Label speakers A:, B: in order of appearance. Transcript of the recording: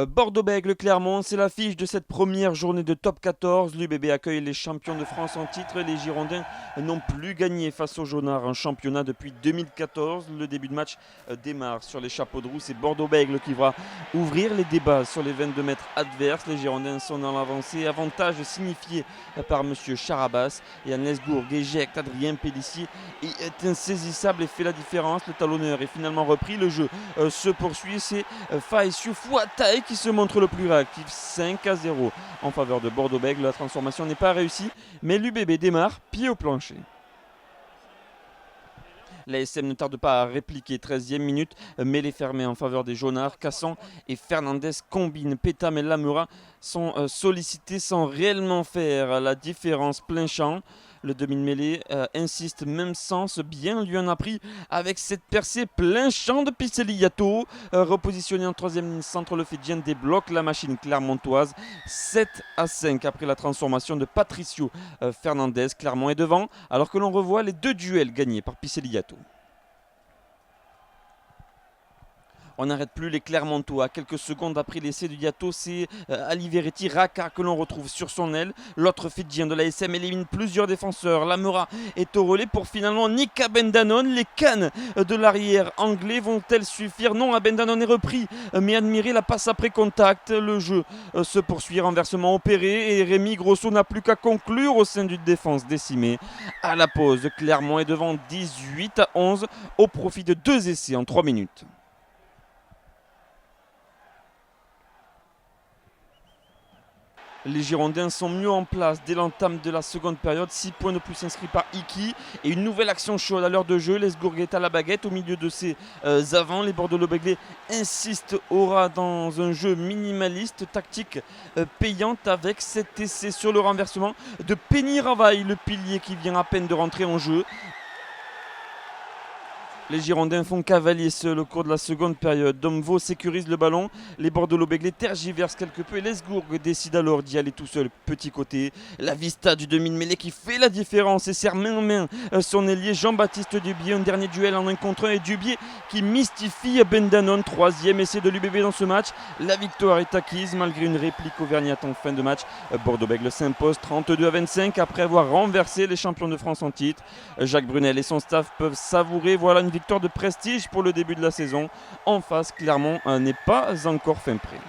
A: Bordeaux-Bègles-Clermont, c'est l'affiche de cette première journée de top 14. L'UBB accueille les champions de France en titre. Les Girondins n'ont plus gagné face aux Jaunards en championnat depuis 2014. Le début de match démarre sur les chapeaux de roue. C'est Bordeaux-Bègles qui va ouvrir les débats sur les 22 mètres adverses. Les Girondins sont dans l'avancée. Avantage signifié par M. Charabas. Yann Lesgourg éjecte Adrien Pellissier est insaisissable et fait la différence. Le talonneur est finalement repris. Le jeu se poursuit. C'est Faïsio Fouataï qui se montre le plus réactif. 5-0 en faveur de Bordeaux-Bègles. La transformation n'est pas réussie, mais l'UBB démarre pied au plancher. L'ASM ne tarde pas à répliquer. 13e minute, mêlée fermée en faveur des Jaunards. Casson et Fernandez combinent. Pétam et Lamura sont sollicités sans réellement faire la différence plein champ. Le demi-mêlée insiste, même sens, bien lui en a pris avec cette percée plein champ de Piceliato. Repositionné en troisième ligne centre, le Fidjien débloque la machine clermontoise. 7-5 après la transformation de Patricio Fernandez. Clermont est devant alors que l'on revoit les deux duels gagnés par Piceliato. On n'arrête plus les Clermontois. Quelques secondes après l'essai de Yato, c'est Aliveretti Raka que l'on retrouve sur son aile. L'autre Fidjien de l'ASM élimine plusieurs défenseurs. Lamura est au relais pour finalement Nika Bendanon. Les cannes de l'arrière anglais vont-elles suffire? Non, Bendanon est repris, mais admirez la passe après contact. Le jeu se poursuit, renversement opéré et Rémi Grosso n'a plus qu'à conclure au sein d'une défense décimée. À la pause, Clermont est devant 18-11 au profit de 2 essais en 3 minutes. Les Girondins sont mieux en place dès l'entame de la seconde période. 6 points de plus inscrits par Iki. Et une nouvelle action chaude à l'heure de jeu. Lesgourg est à la baguette au milieu de ses avants. Les Bordeaux-Bègles insistent au ras dans un jeu minimaliste, tactique payante avec cet essai sur le renversement de Penny Ravaille, le pilier qui vient à peine de rentrer en jeu. Les Girondins font cavalier seul au cours de la seconde période. Domvo sécurise le ballon. Les Bordeaux-Bègles tergiversent quelque peu. Et Lesgourg décide alors d'y aller tout seul, petit côté. La vista du demi-mêlée qui fait la différence et serre main en main son ailier Jean-Baptiste Dubier. Un dernier duel en 1 contre 1 et Dubier qui mystifie Bendanon. 3e essai de l'UBB dans ce match. La victoire est acquise malgré une réplique auvergnate en fin de match. Bordeaux-Bègles s'impose 32-25 après avoir renversé les champions de France en titre. Jacques Brunel et son staff peuvent savourer. Voilà une victoire de prestige pour le début de la saison. En face, Clermont n'est pas encore fin prêt.